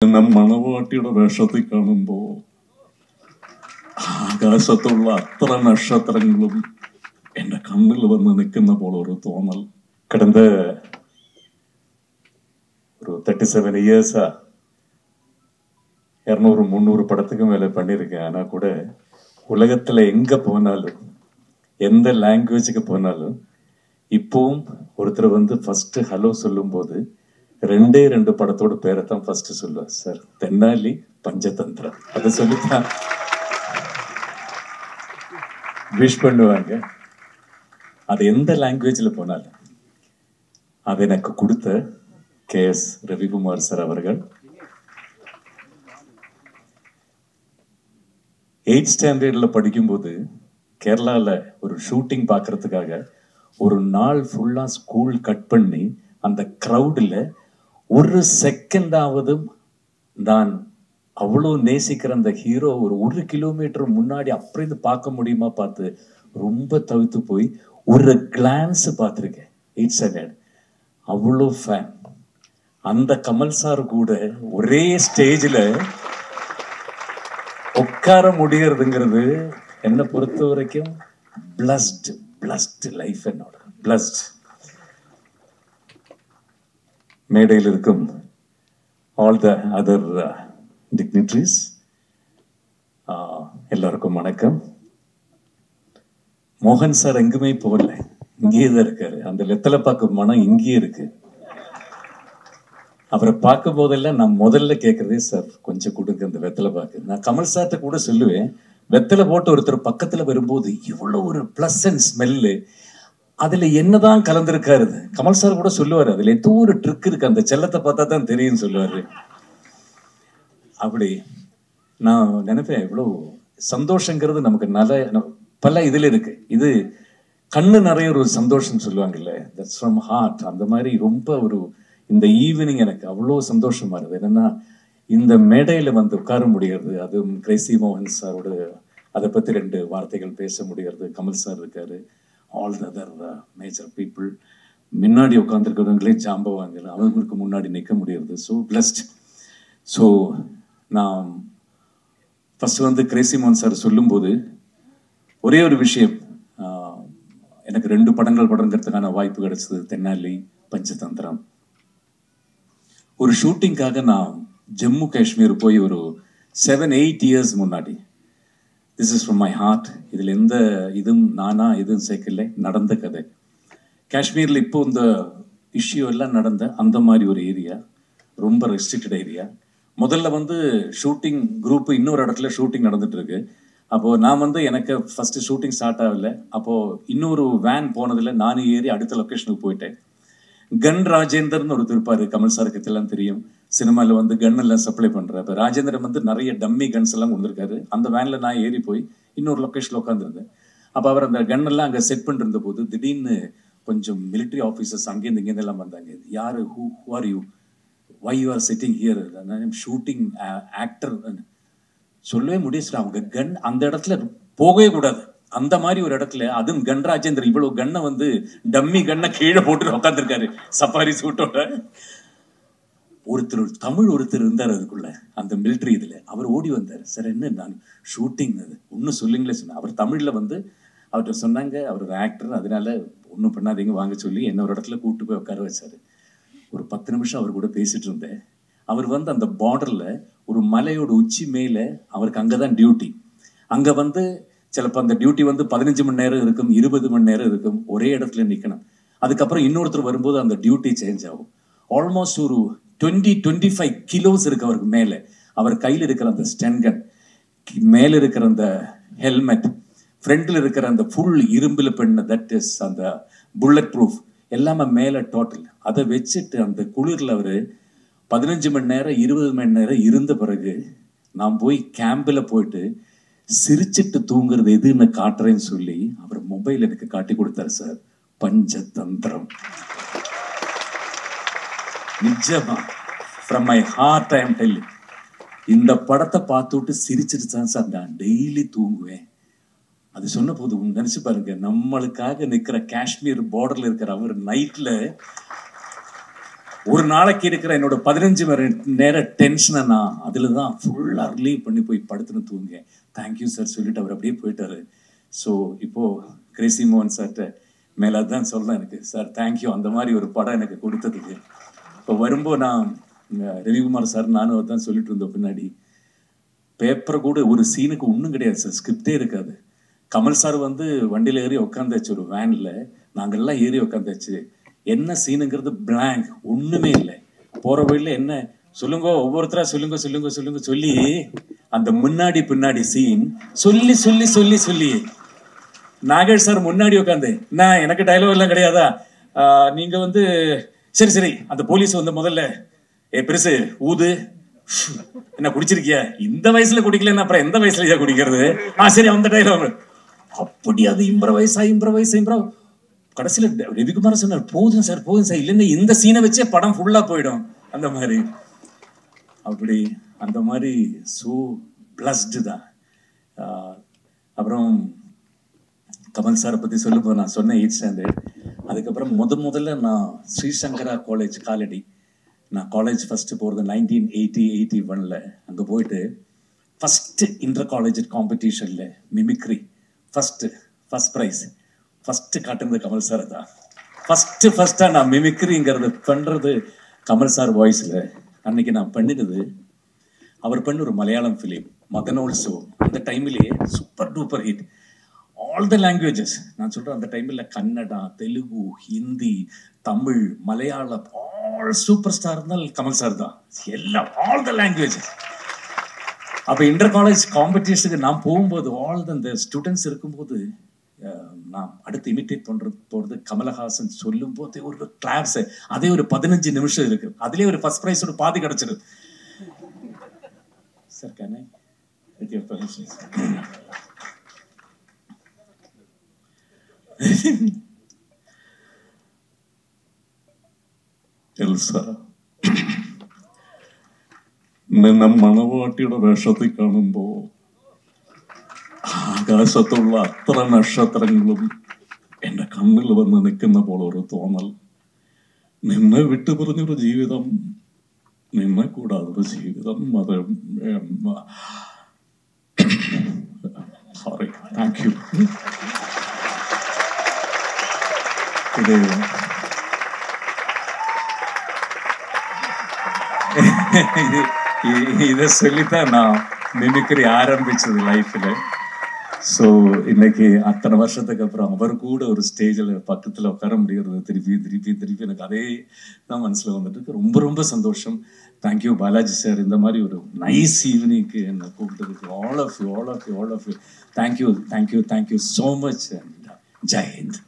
நம் மணவாட்டியோட வேஷத்தை കാണുമ്പോ ആകാശത്തുള്ള അത്ര നക്ഷത്രങ്ങളും എന്റെ കണ്ണിൽ വന്ന് നിൽക്കുന്ന പോലെ ഒരു തോന്നൽ. கடந்த ஒரு 37 இயர்ஸா 200-300 படத்துக்கு மேல பண்ணியிருக்கேன். ஆனா கூட உலகத்துல எங்க போனாலும் எந்த லாங்குவேஜுக்கு போனாலும் இப்பவும் ஒருத்தர் வந்து ஃபர்ஸ்ட் ஹலோ சொல்லும் போது 2 படத்தோட பேரை தான் ஃபர்ஸ்ட் சொல்லுவார். சார் தென்னாலி பஞ்சதந்திரம் அதை சொல்லித்தான் விஷ் பண்ணுவாங்க. அது எந்த லாங்குவேஜ்ல போனாலும் அதை எனக்கு கொடுத்த KS ரவிக்குமார் சார் அவர்கள் 8th ஸ்டாண்டர்ட்ல படிக்கும்போது கேரளால ஒரு ஷூட்டிங் பார்க்கறதுக்காக ஒரு நாள் ஃபுல்லா ஸ்கூல் கட் பண்ணி அந்த கிரௌடில் ஒரு செகண்டாவது நான் அவ்வளோ நேசிக்கிற அந்த ஹீரோ ஒரு 1 கிலோமீட்டர் முன்னாடி அப்படி பார்க்க முடியுமா பார்த்து ரொம்ப தவித்து போய் ஒரு கிளான்ஸ் பார்த்துருக்கேன். 8th ஸ்டாண்டர்ட் அவ்வளோ ஃபேன். அந்த கமல் சார் கூட ஒரே ஸ்டேஜில் உட்கார முடியறதுங்கிறது என்னை பொறுத்த வரைக்கும் பிளஸ்ட் லைஃப். என்னோட பிளஸ்ட். மேடையில் இருக்கும் ஆல் த அதர் டிக்னிட்ரிஸ் எல்லாருக்கும் வணக்கம். மோகன் சார் எங்குமே போகல, இங்கேயே தான் இருக்காரு. அந்த வெத்தலை பாக்கு மனம் இங்கேயே இருக்கு. அவரை பார்க்கும் போதெல்லாம் நான் முதல்ல கேட்கறதே சார் கொஞ்சம் கொடுங்க அந்த வெத்தலை பாக்கு. நான் கமல் சார்ட்ட கூட சொல்லுவேன், வெத்தலை போட்டு ஒருத்தர் பக்கத்துல வரும்போது இவ்வளவு ஒரு பிளசன்ட் ஸ்மெல்லு, அதுல என்னதான் கலந்துருக்காரு. கமல் சார் கூட சொல்லுவாரு, அதுல ஏதோ ஒரு ட்ரிக் இருக்கு, அந்த செல்லத்தை பார்த்தா தான் தெரியும் சொல்லுவாரு. அப்படி நான் நினைப்பேன், இவ்வளவு சந்தோஷங்கிறது நமக்கு நல்ல பல இதுல இருக்கு. இது கண்ணு நிறைய ஒரு சந்தோஷம் சொல்லுவாங்கல்ல, தட்ஸ் ஃப்ரம் ஹார்ட். அந்த மாதிரி ரொம்ப ஒரு இந்த ஈவினிங் எனக்கு அவ்வளோ சந்தோஷமா இருக்குது. என்னன்னா இந்த மேடையில வந்து உட்கார முடியாது, அதுவும் கிரேசி மோகன் சாரோட அதை பத்தி 2 வார்த்தைகள் பேச முடியாது. கமல் சார் இருக்காரு, all the other major people முன்னாடி உட்காந்துருக்கிறவங்களே ஜாம்பவாங்க, அவங்களுக்கு முன்னாடி நிற்க முடியாது. So blessed. ஸோ நான் ஃபர்ஸ்ட் வந்து கிரேசி மோகன் சார் சொல்லும்போது ஒரே ஒரு விஷயம், எனக்கு 2 படங்கள் படங்கிறதுக்கான வாய்ப்பு கிடைச்சது. தென்னாலி பஞ்சதந்திரம். ஒரு ஷூட்டிங்காக நான் ஜம்மு காஷ்மீர் போய் ஒரு 7-8 இயர்ஸ் முன்னாடி. This is from my heart. இதில் எந்த இதுவும் நானா எதுவும் சேர்க்கல, நடந்த கதை. காஷ்மீரில் இப்போ இந்த இஷ்யூ எல்லாம் நடந்த அந்த மாதிரி ஒரு ஏரியா, ரொம்ப ரெஸ்ட்ரிக்டட் ஏரியா. முதல்ல வந்து ஷூட்டிங் குரூப் இன்னொரு இடத்துல ஷூட்டிங் நடந்துட்டு இருக்கு. அப்போது நான் வந்து எனக்கு ஃபர்ஸ்ட் ஷூட்டிங் ஸ்டார்ட் ஆகலை. அப்போது இன்னொரு வேன் போனதில் நானும் ஏறி அடுத்த லொக்கேஷனுக்கு போயிட்டேன். கன் ராஜேந்தர்னு ஒரு இருப்பாரு, கமல் சாருக்கு எல்லாம் தெரியும், சினிமாவில் வந்து கன் எல்லாம் சப்ளை பண்ணுறாரு. இப்போ ராஜேந்திரன் வந்து நிறைய டம்மி கன்ஸ் எல்லாம் கொண்டிருக்காரு. அந்த வேனில் நான் ஏறி போய் இன்னொரு லொக்கேஷனில் உட்காந்துருந்தேன். அப்போ அவர் அந்த கன் எல்லாம் அங்கே செட் பண்ணிருந்த போது திடீர்னு கொஞ்சம் மிலிட்ரி ஆஃபீஸர்ஸ் அங்கேருந்து இங்கேருந்து எல்லாம் வந்தாங்க. யார், who are you, why you are sitting here, shooting actor சொல்லவே முடியாது. அவங்க கன் அந்த இடத்துல போகவே கூடாது, அந்த மாதிரி ஒரு இடத்துல, அதுவும் கன் ராஜேந்தர் இவ்வளவு கண்ணை வந்து டம்மி கண்ணை கீழே போட்டு உட்காந்துருக்காரு சஃபாரி சூட்டோட. தமிழ் ஒருத்தர் இருந்தார் அதுக்குள்ள, அந்த மிலிட்ரி இதுல. அவர் ஓடி வந்தார், சார் என்ன நான் ஷூட்டிங் அது ஒன்றும் சொல்லுங்களே சொன்னேன். அவர் தமிழ்ல வந்து அவர்கிட்ட சொன்னாங்க, அவர் ஒரு ஆக்டர், அதனால ஒன்றும் பண்ணாதீங்க வாங்க சொல்லி என்ன ஒரு இடத்துல கூப்பிட்டு போய் உட்கார வச்சாரு. ஒரு 10 நிமிஷம் அவர் கூட பேசிட்டு இருந்தேன். அவர் வந்து அந்த பார்டர்ல ஒரு மலையோட உச்சி மேல, அவருக்கு அங்கதான் டியூட்டி. அங்க வந்து சிலப்போ அந்த டியூட்டி வந்து 15 மணி நேரம் இருக்கும், 20 மணி நேரம் இருக்கும், ஒரே இடத்துல நிற்கணும். அதுக்கப்புறம் இன்னொருத்தர் வரும்போது அந்த டியூட்டி சேஞ்ச் ஆகும். ஆல்மோஸ்ட் ஒரு 20-25 கிலோஸ் இருக்கு அவருக்கு மேலே. அவர் கையில் இருக்கிற அந்த ஸ்டன் கன், மேலே இருக்கிற அந்த ஹெல்மெட், ஃப்ரண்ட்ல இருக்கிற அந்த ஃபுல் இரும்புல பண்ண தட் இஸ் அந்த புல்லட் ப்ரூஃப் எல்லாமே மேலே டோட்டல். அதை வச்சுட்டு அந்த குளிரில் அவர் 15 மணி நேரம் 20 மணி நேரம் இருந்த பிறகு நான் போய் கேம்பில் போயிட்டு சிரிச்சிட்டு தூங்குறது எதுன்னு காட்டுறேன்னு சொல்லி அவர் மொபைல் எனக்கு காட்டி கொடுத்தாரு. சார் பஞ்சதந்திரம் நிஜமா from my heart I am telling. இந்த படத்தை பார்த்துட்டு சிரிச்சிட்டு தான் சார் நான் டெய்லி தூங்குவேன். அது சொன்ன போது நினைச்சு பாருங்க, நம்மளுக்காக நிற்கிற காஷ்மீர் பார்டர்ல இருக்கிற அவர் நைட்ல ஒரு நாளைக்கு இருக்கிற என்னோட 15 மணி நேர டென்ஷனை நான் அதில் தான் ஃபுல்லாக ரிலீவ் பண்ணி போய் படுத்துன்னு தூங்க. தேங்க்யூ சார் சொல்லிட்டு அவர் அப்படியே போயிட்டாரு. ஸோ இப்போது கிரேசி மோகன் சார்கிட்ட மேலே தான் சொல்கிறேன், எனக்கு சார் தேங்க்யூ அந்த மாதிரி ஒரு படம் எனக்கு கொடுத்ததுக்கு. இப்போ வரும்போது நான் ரவிக்குமார் சார் நானும் தான் சொல்லிட்டு இருந்தோம், பின்னாடி பேப்பரை கூட ஒரு சீனுக்கு ஒன்றும் கிடையாது சார், ஸ்கிரிப்டே இருக்காது. கமல் சார் வந்து வண்டியில் ஏறி உட்காந்தாச்சு, ஒரு வேனில் நாங்கள்லாம் ஏறி உட்காந்தாச்சு. என்ன சீனுங்கிறது பிளாங்க், ஒன்றுமே இல்லை. போகிற வழியில் என்ன சொல்லுங்க, ஒவ்வொருத்தரா சொல்லுங்க சொல்லுங்க சொல்லுங்க சொல்லி அந்த முன்னாடி பின்னாடி சீன் சொல்லி சொல்லி சொல்லி சொல்லி நாகேஷ் சார் முன்னாடி உட்காந்து, நான் எனக்கு டைலாக் எல்லாம் கிடையாதா, நீங்க வந்து சரி சரி அந்த போலீஸ் வந்து முதல்ல பெருசு ஊது, என்ன குடிச்சிருக்கியா, இந்த வயசுல குடிக்கலன்னா அப்புறம் எந்த வயசுலயா குடிக்கிறது, சரி அந்த டைலாக். அப்படி அது இம்ப்ரவைஸ் கடைசியில ரவிக்குமார் சொன்னார், போதும் சார் இல்லைன்னா இந்த சீனை வச்சே படம் ஃபுல்லா போயிடும் அந்த மாதிரி. அப்படி அந்த மாதிரி சோ பிளஸ்டு தான். அப்புறம் கமல் சாரை பற்றி சொல்லும்போது நான் சொன்னேன் 8th ஸ்டாண்டர்ட். அதுக்கப்புறம் முதல்ல நான் ஸ்ரீசங்கரா காலேஜ் காலடி, நான் காலேஜ் ஃபஸ்ட்டு போகிறது 1980-81 அங்கே போயிட்டு ஃபஸ்ட்டு இன்டர் காலேஜ் காம்படிஷனில் மிமிக்ரி ஃபஸ்ட் ப்ரைஸ் ஃபஸ்ட்டு காட்டுறது கமல் சார் தான். ஃபஸ்ட்டாக நான் மிமிக்ரிங்கிறது பண்ணுறது கமல் சார் வாய்ஸில். அன்னைக்கு நான் பண்ணிடுது அவர் பண்ண ஒரு மலையாளம் ஃபிலிம் மதனோல்சோ, அந்த டைம்லேயே super duper hit. All the languages நான் சொல்கிறேன், அந்த டைமில் Kannada, Telugu, Hindi, Tamil, Malayalam all super star இருந்தால் கமல் சார் தான், எல்லாம் ஆல் த லாங்குவேஜஸ். அப்போ இன்டர் காலேஜ் காம்படிஷனுக்கு நான் போகும்போது ஆல் அந்த ஸ்டூடெண்ட்ஸ் இருக்கும்போது நான் அடுத்து இமிட்டேட் போகிறது கமலஹாசன் சொல்லும் போதே ஒரு கிளாப்ஸ், அதே ஒரு 15 நிமிஷம் இருக்கு, அதுலேயே ஒரு ஃபர்ஸ்ட் ப்ரைஸ் ஒரு பாதி கிடச்சிருது. Sir can with your permission Elsa, നിന്നെ മണവാട്ടിയുടെ വേഷത്തിൽ കാണുമ്പോ ആകാശത്തുള്ള അത്ര നക്ഷത്രങ്ങളും എന്റെ കണ്ണിൽ വന്ന് നിൽക്കുന്ന പോലെ ഒരു തോന്നൽ. നിന്നെ വിട്ടുപിരിഞ്ഞൊരു ജീവിതം, നിന്നെ കൂടാതൊരു ജീവിതം, അത് സോറി, താങ്ക് യു. இதை சொல்லித்தான் நான் மிமிக்ரி ஆரம்பிச்சது லைஃப்ல. ஸோ இன்னைக்கு அத்தனை வருஷத்துக்கு அப்புறம் அவர் கூட ஒரு ஸ்டேஜில் பக்கத்தில் உட்கார முடிகிறது திருப்பி எனக்கு அதே தான் மனசில் வந்துட்டு இருக்கு. ரொம்ப ரொம்ப சந்தோஷம். தேங்க்யூ பாலாஜி சார், இந்த மாதிரி ஒரு நைஸ் ஈவினிங்க்கு என்னை கூப்பிட்டதுக்கு. All of you thank you so much. And Jai Hind.